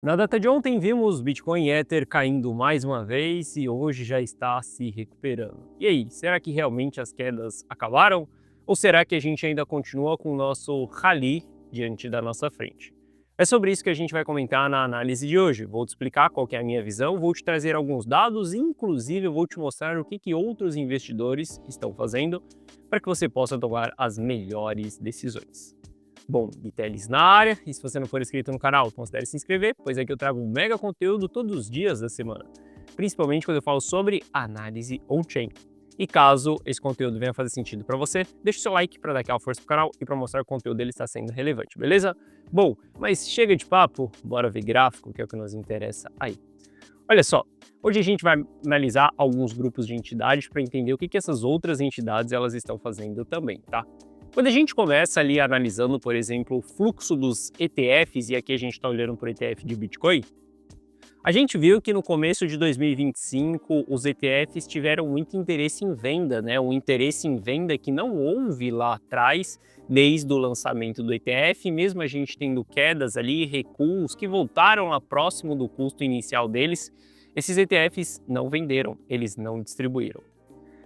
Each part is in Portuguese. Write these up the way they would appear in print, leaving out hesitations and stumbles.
Na data de ontem, vimos Bitcoin e Ether caindo mais uma vez e hoje já está se recuperando. E aí, será que realmente as quedas acabaram? Ou será que a gente ainda continua com o nosso rally diante da nossa frente? É sobre isso que a gente vai comentar na análise de hoje. Vou te explicar qual que é a minha visão, vou te trazer alguns dados e inclusive eu vou te mostrar o que outros investidores estão fazendo para que você possa tomar as melhores decisões. Bom, Vitelis na área, e se você não for inscrito no canal, considere se inscrever, pois aqui eu trago um mega conteúdo todos os dias da semana, principalmente quando eu falo sobre análise on-chain. E caso esse conteúdo venha fazer sentido para você, deixa o seu like para dar aquela força pro canal e para mostrar que o conteúdo dele está sendo relevante, beleza? Bom, mas chega de papo, bora ver gráfico, que é o que nos interessa aí. Olha só, hoje a gente vai analisar alguns grupos de entidades para entender o que essas outras entidades elas estão fazendo também, tá? Quando a gente começa ali analisando, por exemplo, o fluxo dos ETFs, e aqui a gente está olhando para o ETF de Bitcoin, a gente viu que no começo de 2025 os ETFs tiveram muito interesse em venda, né? Um interesse em venda que não houve lá atrás, desde o lançamento do ETF, mesmo a gente tendo quedas ali, recuos que voltaram lá próximo do custo inicial deles, esses ETFs não venderam, eles não distribuíram.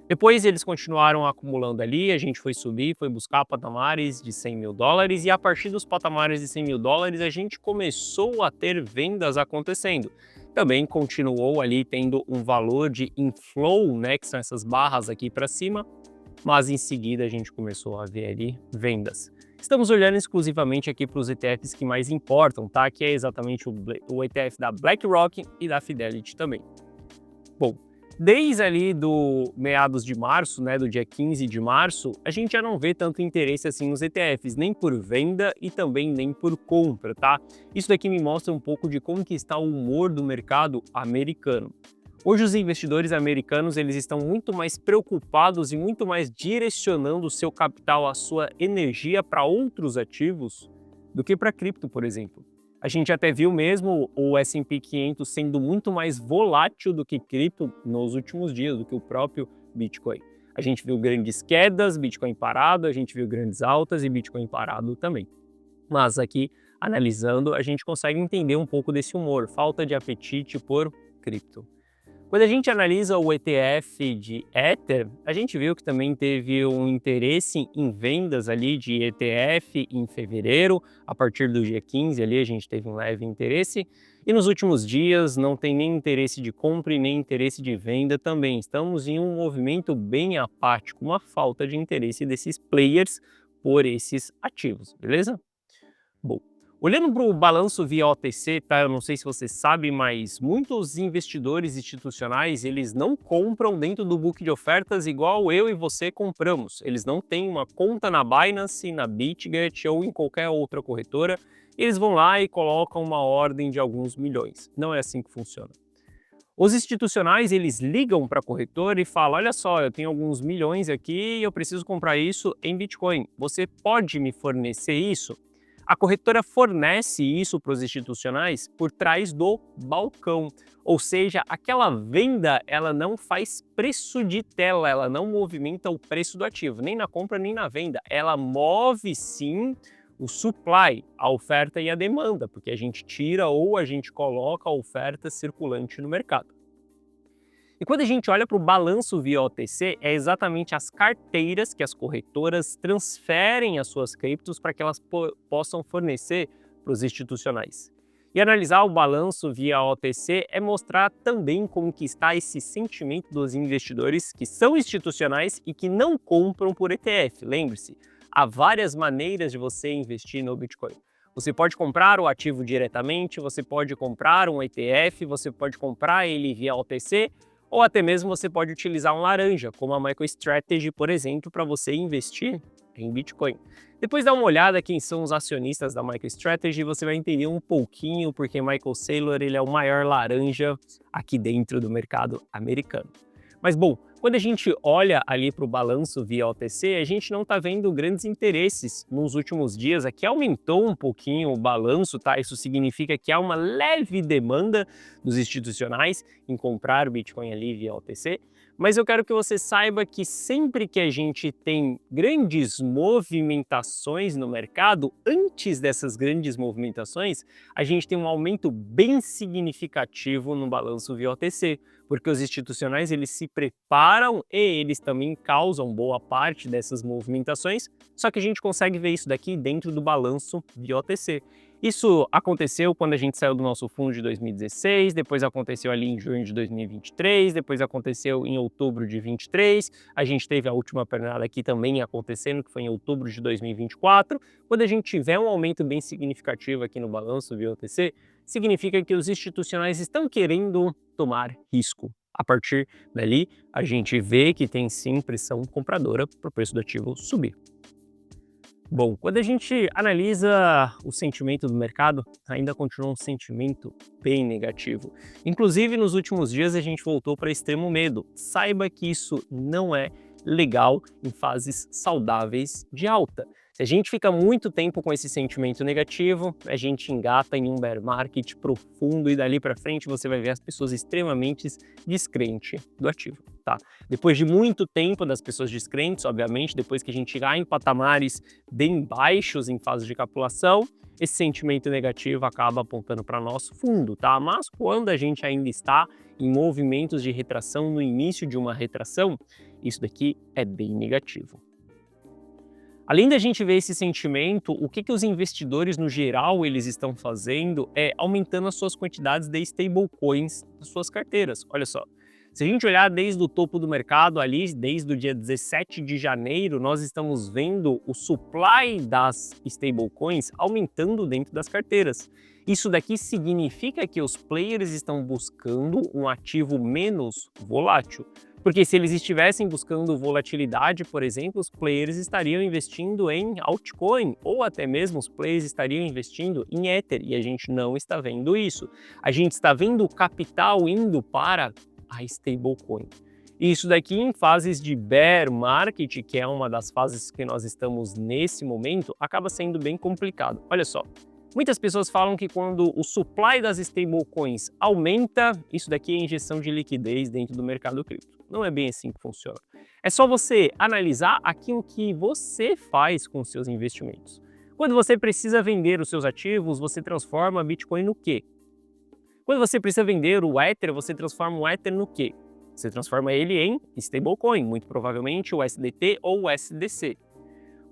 Depois eles continuaram acumulando ali, a gente foi subir, foi buscar patamares de 100 mil dólares e a partir dos patamares de 100 mil dólares a gente começou a ter vendas acontecendo. Também continuou ali tendo um valor de inflow, né, que são essas barras aqui para cima, mas em seguida a gente começou a ver ali vendas. Estamos olhando exclusivamente aqui para os ETFs que mais importam, tá? Que é exatamente o ETF da BlackRock e da Fidelity também. Bom, desde ali do meados de março, né, do dia 15 de março, a gente já não vê tanto interesse assim nos ETFs, nem por venda e também nem por compra, tá? Isso daqui me mostra um pouco de como que está o humor do mercado americano. Hoje os investidores americanos eles estão muito mais preocupados e muito mais direcionando o seu capital, a sua energia para outros ativos do que para cripto, por exemplo. A gente até viu mesmo o S&P 500 sendo muito mais volátil do que cripto nos últimos dias, do que o próprio Bitcoin. A gente viu grandes quedas, Bitcoin parado, a gente viu grandes altas e Bitcoin parado também. Mas aqui, analisando, a gente consegue entender um pouco desse humor, falta de apetite por cripto. Quando a gente analisa o ETF de Ether, a gente viu que também teve um interesse em vendas ali de ETF em fevereiro, a partir do dia 15 ali a gente teve um leve interesse, e nos últimos dias não tem nem interesse de compra e nem interesse de venda também. Estamos em um movimento bem apático, uma falta de interesse desses players por esses ativos, beleza? Bom, olhando para o balanço via OTC, tá? Eu não sei se você sabe, mas muitos investidores institucionais, eles não compram dentro do book de ofertas igual eu e você compramos. Eles não têm uma conta na Binance, na BitGet ou em qualquer outra corretora. Eles vão lá e colocam uma ordem de alguns milhões. Não é assim que funciona. Os institucionais, eles ligam para a corretora e falam, olha só, eu tenho alguns milhões aqui e eu preciso comprar isso em Bitcoin. Você pode me fornecer isso? A corretora fornece isso para os institucionais por trás do balcão, ou seja, aquela venda ela não faz preço de tela, ela não movimenta o preço do ativo, nem na compra nem na venda. Ela move sim o supply, a oferta e a demanda, porque a gente tira ou a gente coloca a oferta circulante no mercado. E quando a gente olha para o balanço via OTC, é exatamente as carteiras que as corretoras transferem as suas criptos para que elas possam fornecer para os institucionais. E analisar o balanço via OTC é mostrar também como que está esse sentimento dos investidores que são institucionais e que não compram por ETF. Lembre-se, há várias maneiras de você investir no Bitcoin. Você pode comprar o ativo diretamente, você pode comprar um ETF, você pode comprar ele via OTC, ou até mesmo você pode utilizar um laranja, como a MicroStrategy, por exemplo, para você investir em Bitcoin. Depois dá uma olhada quem são os acionistas da MicroStrategy e você vai entender um pouquinho porque Michael Saylor ele é o maior laranja aqui dentro do mercado americano. Mas bom, quando a gente olha ali para o balanço via OTC, a gente não está vendo grandes interesses nos últimos dias. Aqui aumentou um pouquinho o balanço, tá? Isso significa que há uma leve demanda dos institucionais em comprar Bitcoin ali via OTC, mas eu quero que você saiba que sempre que a gente tem grandes movimentações no mercado, antes dessas grandes movimentações, a gente tem um aumento bem significativo no balanço via OTC, porque os institucionais eles se preparam e eles também causam boa parte dessas movimentações, só que a gente consegue ver isso daqui dentro do balanço via OTC. Isso aconteceu quando a gente saiu do nosso fundo de 2016, depois aconteceu ali em junho de 2023, depois aconteceu em outubro de 23, a gente teve a última pernada aqui também acontecendo, que foi em outubro de 2024. Quando a gente tiver um aumento bem significativo aqui no balanço via OTC, significa que os institucionais estão querendo tomar risco. A partir dali, a gente vê que tem sim pressão compradora para o preço do ativo subir. Bom, quando a gente analisa o sentimento do mercado, ainda continua um sentimento bem negativo. Inclusive, nos últimos dias a gente voltou para extremo medo. Saiba que isso não é legal em fases saudáveis de alta. Se a gente fica muito tempo com esse sentimento negativo, a gente engata em um bear market profundo e dali para frente você vai ver as pessoas extremamente descrentes do ativo, tá? Depois de muito tempo das pessoas descrentes, obviamente, depois que a gente chegar em patamares bem baixos em fase de capitulação, esse sentimento negativo acaba apontando para nosso fundo, tá? Mas quando a gente ainda está em movimentos de retração, no início de uma retração, isso daqui é bem negativo. Além da gente ver esse sentimento, o que os investidores no geral eles estão fazendo é aumentando as suas quantidades de stablecoins nas suas carteiras. Olha só, se a gente olhar desde o topo do mercado ali, desde o dia 17 de janeiro, nós estamos vendo o supply das stablecoins aumentando dentro das carteiras. Isso daqui significa que os players estão buscando um ativo menos volátil. Porque se eles estivessem buscando volatilidade, por exemplo, os players estariam investindo em altcoin, ou até mesmo os players estariam investindo em Ether, e a gente não está vendo isso. A gente está vendo o capital indo para a stablecoin. Isso daqui em fases de bear market, que é uma das fases que nós estamos nesse momento, acaba sendo bem complicado. Olha só. Muitas pessoas falam que quando o supply das stablecoins aumenta, isso daqui é injeção de liquidez dentro do mercado cripto. Não é bem assim que funciona. É só você analisar aquilo que você faz com os seus investimentos. Quando você precisa vender os seus ativos, você transforma Bitcoin no quê? Quando você precisa vender o Ether, você transforma o Ether no quê? Você transforma ele em stablecoin, muito provavelmente o SDT ou o SDC.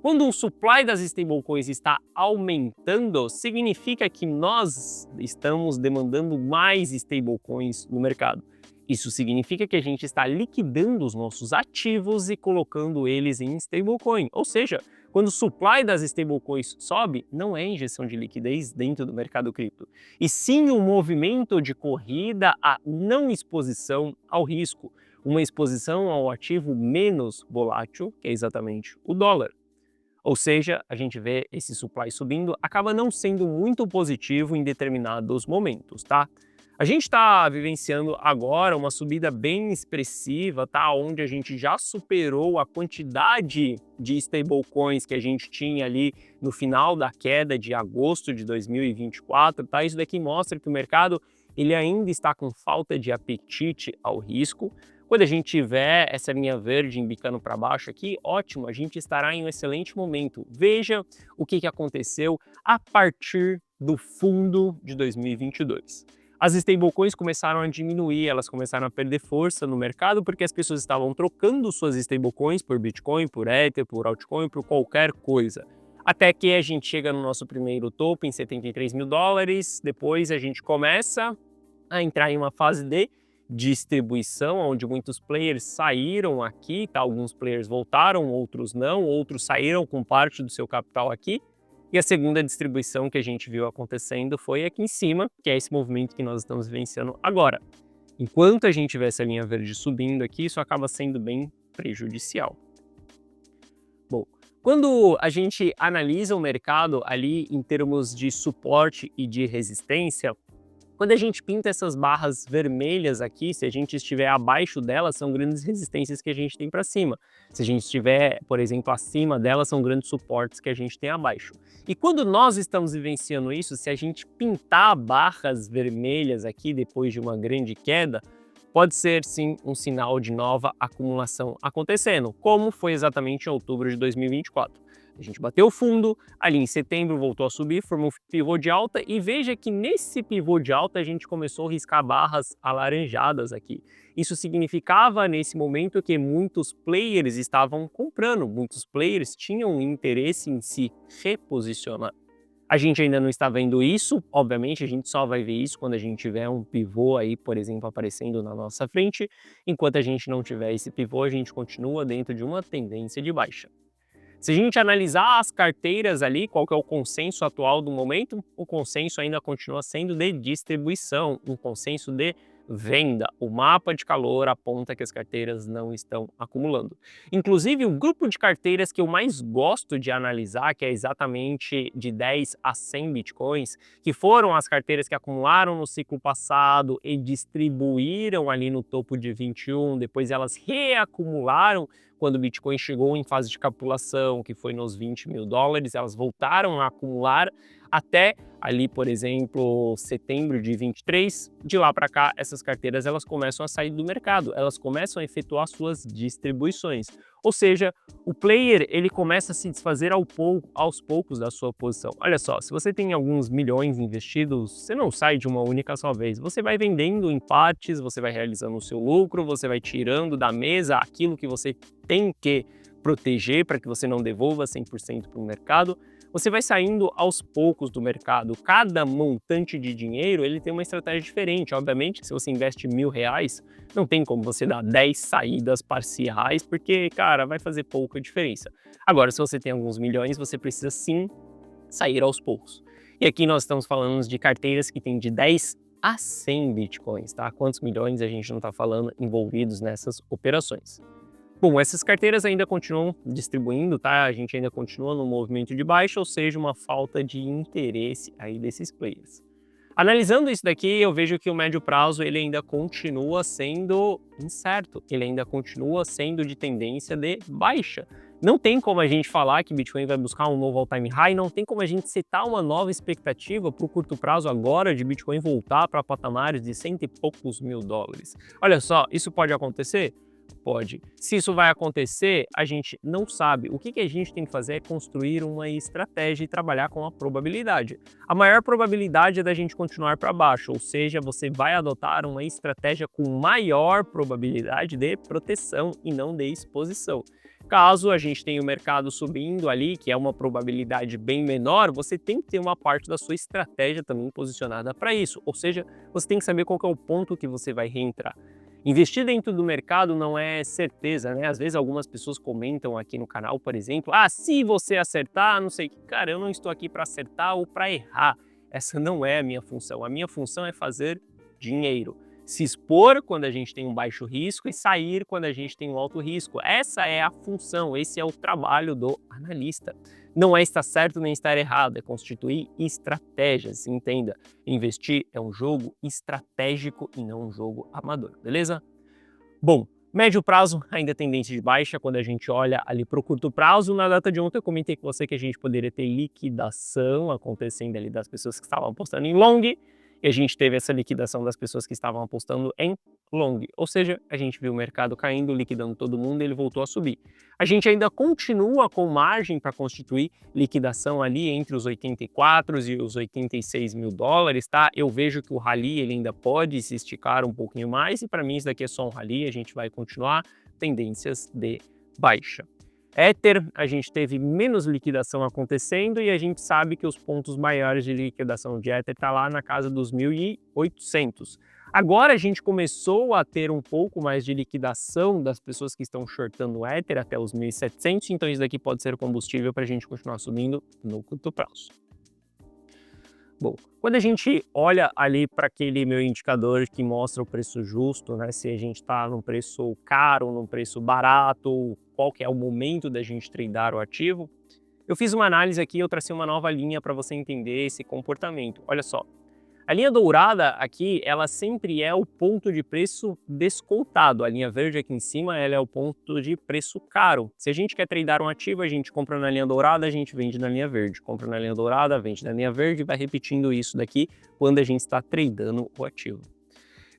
Quando o supply das stablecoins está aumentando, significa que nós estamos demandando mais stablecoins no mercado. Isso significa que a gente está liquidando os nossos ativos e colocando eles em stablecoin. Ou seja, quando o supply das stablecoins sobe, não é injeção de liquidez dentro do mercado cripto, e sim um movimento de corrida à não exposição ao risco, uma exposição ao ativo menos volátil, que é exatamente o dólar. Ou seja, a gente vê esse supply subindo, acaba não sendo muito positivo em determinados momentos, tá? A gente está vivenciando agora uma subida bem expressiva, tá? Onde a gente já superou a quantidade de stablecoins que a gente tinha ali no final da queda de agosto de 2024, tá? Isso daqui mostra que o mercado ele ainda está com falta de apetite ao risco. Quando a gente tiver essa linha verde embicando para baixo aqui, ótimo, a gente estará em um excelente momento. Veja o que aconteceu a partir do fundo de 2022. As stablecoins começaram a diminuir, elas começaram a perder força no mercado porque as pessoas estavam trocando suas stablecoins por Bitcoin, por Ether, por altcoin, por qualquer coisa. Até que a gente chega no nosso primeiro topo em 73 mil dólares, depois a gente começa a entrar em uma fase de distribuição, onde muitos players saíram aqui, tá? Alguns players voltaram, outros não, outros saíram com parte do seu capital aqui. E a segunda distribuição que a gente viu acontecendo foi aqui em cima, que é esse movimento que nós estamos vivenciando agora. Enquanto a gente vê essa linha verde subindo aqui, isso acaba sendo bem prejudicial. Bom, quando a gente analisa o mercado ali em termos de suporte e de resistência, quando a gente pinta essas barras vermelhas aqui, se a gente estiver abaixo delas, são grandes resistências que a gente tem para cima. Se a gente estiver, por exemplo, acima delas, são grandes suportes que a gente tem abaixo. E quando nós estamos vivenciando isso, se a gente pintar barras vermelhas aqui depois de uma grande queda, pode ser sim um sinal de nova acumulação acontecendo, como foi exatamente em outubro de 2024. A gente bateu o fundo, ali em setembro voltou a subir, formou um pivô de alta e veja que nesse pivô de alta a gente começou a riscar barras alaranjadas aqui. Isso significava nesse momento que muitos players estavam comprando, muitos players tinham interesse em se reposicionar. A gente ainda não está vendo isso, obviamente a gente só vai ver isso quando a gente tiver um pivô aí, por exemplo, aparecendo na nossa frente. Enquanto a gente não tiver esse pivô, a gente continua dentro de uma tendência de baixa. Se a gente analisar as carteiras ali, qual que é o consenso atual do momento, o consenso ainda continua sendo de distribuição, um consenso de venda. O mapa de calor aponta que as carteiras não estão acumulando. Inclusive, o grupo de carteiras que eu mais gosto de analisar, que é exatamente de 10 a 100 bitcoins, que foram as carteiras que acumularam no ciclo passado e distribuíram ali no topo de 21, depois elas reacumularam quando o Bitcoin chegou em fase de capitulação, que foi nos 20 mil dólares, elas voltaram a acumular até ali, por exemplo, setembro de 23. De lá para cá, essas carteiras elas começam a sair do mercado, elas começam a efetuar suas distribuições. Ou seja, o player ele começa a se desfazer aos poucos da sua posição. Olha só, se você tem alguns milhões investidos, você não sai de uma única só vez. Você vai vendendo em partes, você vai realizando o seu lucro, você vai tirando da mesa aquilo que você tem que proteger para que você não devolva 100% para o mercado. Você vai saindo aos poucos do mercado. Cada montante de dinheiro ele tem uma estratégia diferente. Obviamente, se você investe R$1.000, não tem como você dar 10 saídas parciais, porque, cara, vai fazer pouca diferença. Agora, se você tem alguns milhões, você precisa sim sair aos poucos. E aqui nós estamos falando de carteiras que têm de 10 a 100 bitcoins, tá? Quantos milhões a gente não está falando envolvidos nessas operações? Bom, essas carteiras ainda continuam distribuindo, tá? A gente ainda continua no movimento de baixa, ou seja, uma falta de interesse aí desses players. Analisando isso daqui, eu vejo que o médio prazo ele ainda continua sendo incerto, ele ainda continua sendo de tendência de baixa. Não tem como a gente falar que Bitcoin vai buscar um novo all-time high, não tem como a gente setar uma nova expectativa para o curto prazo agora de Bitcoin voltar para patamares de cento e poucos mil dólares. Olha só, isso pode acontecer? Pode. Se isso vai acontecer, a gente não sabe. O que a gente tem que fazer é construir uma estratégia e trabalhar com a probabilidade. A maior probabilidade é da gente continuar para baixo, ou seja, você vai adotar uma estratégia com maior probabilidade de proteção e não de exposição. Caso a gente tenha o mercado subindo ali, que é uma probabilidade bem menor, você tem que ter uma parte da sua estratégia também posicionada para isso. Ou seja, você tem que saber qual que é o ponto que você vai reentrar. Investir dentro do mercado não é certeza, né? Às vezes algumas pessoas comentam aqui no canal, por exemplo, se você acertar, não sei o que. Cara, eu não estou aqui para acertar ou para errar. Essa não é a minha função. A minha função é fazer dinheiro. Se expor quando a gente tem um baixo risco e sair quando a gente tem um alto risco. Essa é a função, esse é o trabalho do analista. Não é estar certo nem estar errado, é constituir estratégias, entenda. Investir é um jogo estratégico e não um jogo amador, beleza? Bom, médio prazo ainda tendência de baixa quando a gente olha ali para o curto prazo. Na data de ontem eu comentei com você que a gente poderia ter liquidação acontecendo ali das pessoas que estavam apostando em long, e a gente teve essa liquidação das pessoas que estavam apostando em long, ou seja, a gente viu o mercado caindo, liquidando todo mundo e ele voltou a subir. A gente ainda continua com margem para constituir liquidação ali entre os 84 e os 86 mil dólares, tá? Eu vejo que o rally ele ainda pode se esticar um pouquinho mais e para mim isso daqui é só um rally, a gente vai continuar tendências de baixa. Ether, a gente teve menos liquidação acontecendo e a gente sabe que os pontos maiores de liquidação de Ether está lá na casa dos 1.800. Agora a gente começou a ter um pouco mais de liquidação das pessoas que estão shortando o Ether até os 1.700, então isso daqui pode ser combustível para a gente continuar subindo no curto prazo. Bom, quando a gente olha ali para aquele meu indicador que mostra o preço justo, né, se a gente está num preço caro, num preço barato, qual que é o momento da gente tradear o ativo, eu fiz uma análise aqui, eu tracei uma nova linha para você entender esse comportamento. Olha só, a linha dourada aqui, ela sempre é o ponto de preço descontado. A linha verde aqui em cima, ela é o ponto de preço caro. Se a gente quer tradear um ativo, a gente compra na linha dourada, a gente vende na linha verde. Compra na linha dourada, vende na linha verde e vai repetindo isso daqui quando a gente está tradando o ativo.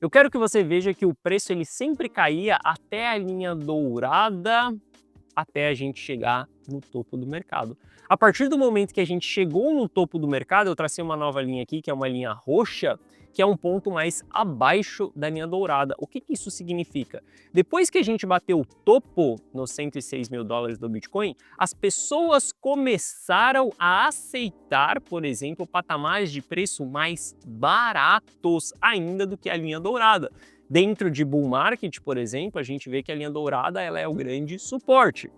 Eu quero que você veja que o preço ele sempre caía até a linha dourada, até a gente chegar no topo do mercado. A partir do momento que a gente chegou no topo do mercado, eu tracei uma nova linha aqui, que é uma linha roxa, que é um ponto mais abaixo da linha dourada. O que que isso significa? Depois que a gente bateu o topo nos 106 mil dólares do Bitcoin, as pessoas começaram a aceitar, por exemplo, patamares de preço mais baratos ainda do que a linha dourada. Dentro de bull market, por exemplo, a gente vê que a linha dourada ela é o grande suporte.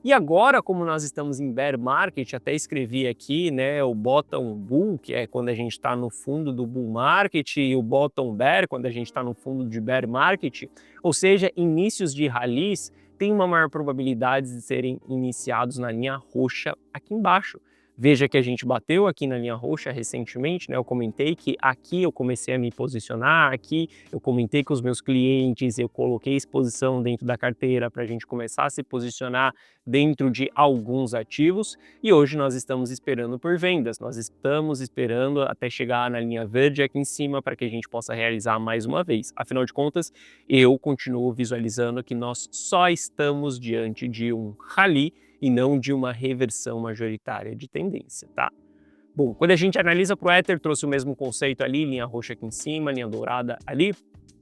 E agora, como nós estamos em bear market, até escrevi aqui, né, o bottom bull, que é quando a gente está no fundo do bull market, e o bottom bear, quando a gente está no fundo de bear market, ou seja, inícios de rallies têm uma maior probabilidade de serem iniciados na linha roxa aqui embaixo. Veja que a gente bateu aqui na linha roxa recentemente, né? Eu comentei que aqui eu comecei a me posicionar, aqui eu comentei com os meus clientes, eu coloquei exposição dentro da carteira para a gente começar a se posicionar dentro de alguns ativos e hoje nós estamos esperando por vendas, nós estamos esperando até chegar na linha verde aqui em cima para que a gente possa realizar mais uma vez. Afinal de contas, eu continuo visualizando que nós só estamos diante de um rally e não de uma reversão majoritária de tendência, tá? Bom, quando a gente analisa para o Ether, trouxe o mesmo conceito ali, linha roxa aqui em cima, linha dourada ali,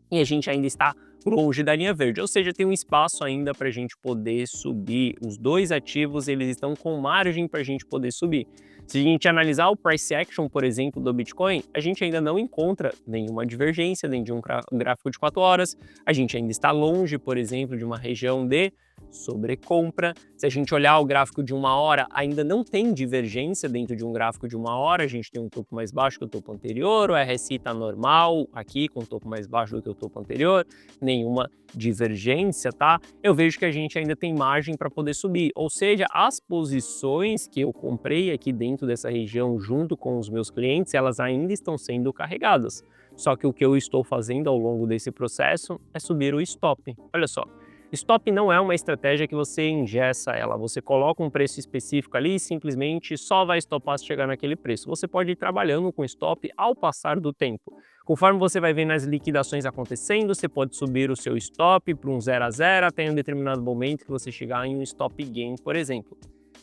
e a gente ainda está longe da linha verde, ou seja, tem um espaço ainda para a gente poder subir. Os dois ativos, eles estão com margem para a gente poder subir. Se a gente analisar o price action, por exemplo, do Bitcoin, a gente ainda não encontra nenhuma divergência dentro de um gráfico de 4 horas, a gente ainda está longe, por exemplo, de uma região de sobrecompra. Se a gente olhar o gráfico de 1 hora, ainda não tem divergência dentro de um gráfico de 1 hora, a gente tem um topo mais baixo que o topo anterior, o RSI está normal aqui com um topo mais baixo do que o topo anterior, nenhuma divergência, tá? Eu vejo que a gente ainda tem margem para poder subir, ou seja, as posições que eu comprei aqui dentro dessa região junto com os meus clientes, elas ainda estão sendo carregadas. Só que o que eu estou fazendo ao longo desse processo é subir o stop. Olha só, stop não é uma estratégia que você engessa ela, você coloca um preço específico ali e simplesmente só vai stopar se chegar naquele preço. Você pode ir trabalhando com stop ao passar do tempo. Conforme você vai vendo as liquidações acontecendo, você pode subir o seu stop para um 0 a 0 até um determinado momento que você chegar em um stop gain, por exemplo.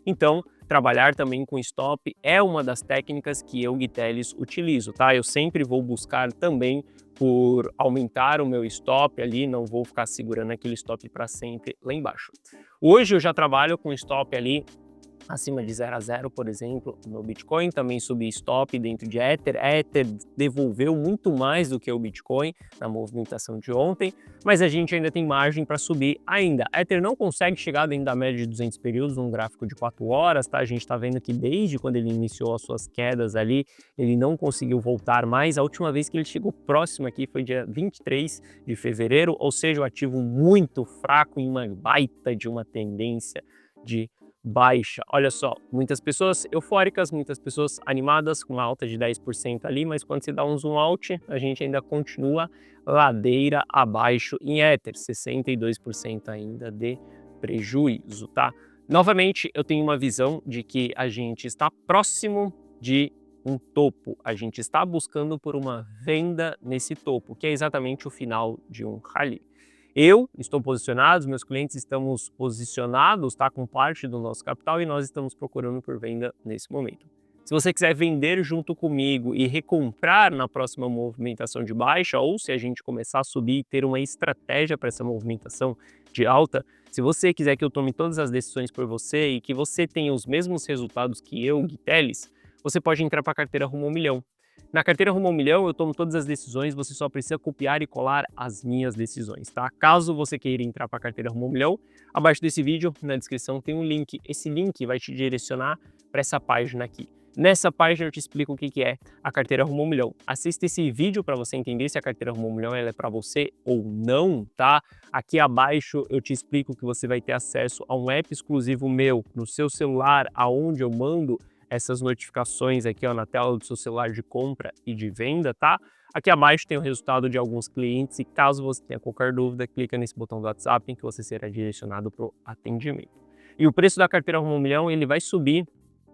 Então, trabalhar também com stop é uma das técnicas que eu, Guiteles, utilizo, tá? Eu sempre vou buscar também por aumentar o meu stop ali, não vou ficar segurando aquele stop para sempre lá embaixo. Hoje eu já trabalho com stop ali acima de 0 a 0, por exemplo, no Bitcoin, também subi stop dentro de Ether. Ether devolveu muito mais do que o Bitcoin na movimentação de ontem, mas a gente ainda tem margem para subir ainda. Ether não consegue chegar dentro da média de 200 períodos num gráfico de 4 horas, tá? A gente está vendo que desde quando ele iniciou as suas quedas ali, ele não conseguiu voltar mais. A última vez que ele chegou próximo aqui foi dia 23 de fevereiro, ou seja, o ativo muito fraco em uma baita de uma tendência de baixa. Olha só, muitas pessoas eufóricas, muitas pessoas animadas com uma alta de 10% ali, mas quando se dá um zoom out, a gente ainda continua ladeira abaixo em Ether, 62% ainda de prejuízo, tá? Novamente, eu tenho uma visão de que a gente está próximo de um topo, a gente está buscando por uma venda nesse topo, que é exatamente o final de um rally. Eu estou posicionado, os meus clientes estamos posicionados, tá, com parte do nosso capital e nós estamos procurando por venda nesse momento. Se você quiser vender junto comigo e recomprar na próxima movimentação de baixa, ou se a gente começar a subir e ter uma estratégia para essa movimentação de alta, se você quiser que eu tome todas as decisões por você e que você tenha os mesmos resultados que eu, Guiteles, você pode entrar para a carteira Rumo ao Milhão. Na carteira Rumo ao Milhão, eu tomo todas as decisões, você só precisa copiar e colar as minhas decisões, tá? Caso você queira entrar para a carteira Rumo ao Milhão, abaixo desse vídeo, na descrição, tem um link. Esse link vai te direcionar para essa página aqui. Nessa página eu te explico o que é a carteira Rumo ao Milhão. Assista esse vídeo para você entender se a carteira Rumo ao Milhão ela é para você ou não, tá? Aqui abaixo eu te explico que você vai ter acesso a um app exclusivo meu no seu celular, aonde eu mando essas notificações aqui, ó, na tela do seu celular de compra e de venda, tá? Aqui abaixo tem o resultado de alguns clientes e caso você tenha qualquer dúvida, clica nesse botão do WhatsApp em que você será direcionado para o atendimento. E o preço da carteira Rumo ao Milhão, ele vai subir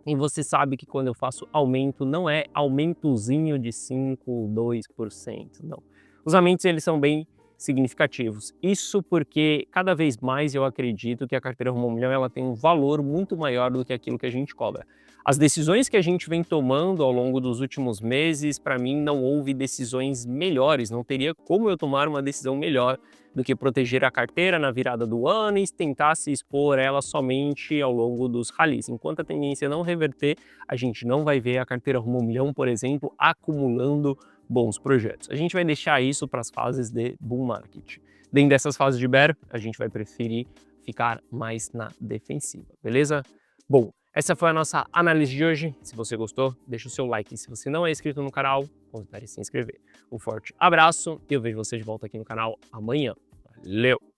e você sabe que quando eu faço aumento, não é aumentozinho de 5, 2%, não. Os aumentos eles são bem significativos. Isso porque cada vez mais eu acredito que a carteira Rumo 1 Milhão ela tem um valor muito maior do que aquilo que a gente cobra. As decisões que a gente vem tomando ao longo dos últimos meses, para mim não houve decisões melhores, não teria como eu tomar uma decisão melhor do que proteger a carteira na virada do ano e tentar se expor ela somente ao longo dos ralis. Enquanto a tendência não reverter, a gente não vai ver a carteira Rumo 1 Milhão, por exemplo, acumulando bons projetos. A gente vai deixar isso para as fases de bull market. Dentro dessas fases de bear, a gente vai preferir ficar mais na defensiva, beleza? Bom, essa foi a nossa análise de hoje. Se você gostou, deixa o seu like. Se você não é inscrito no canal, considere se inscrever. Um forte abraço e eu vejo você de volta aqui no canal amanhã. Valeu!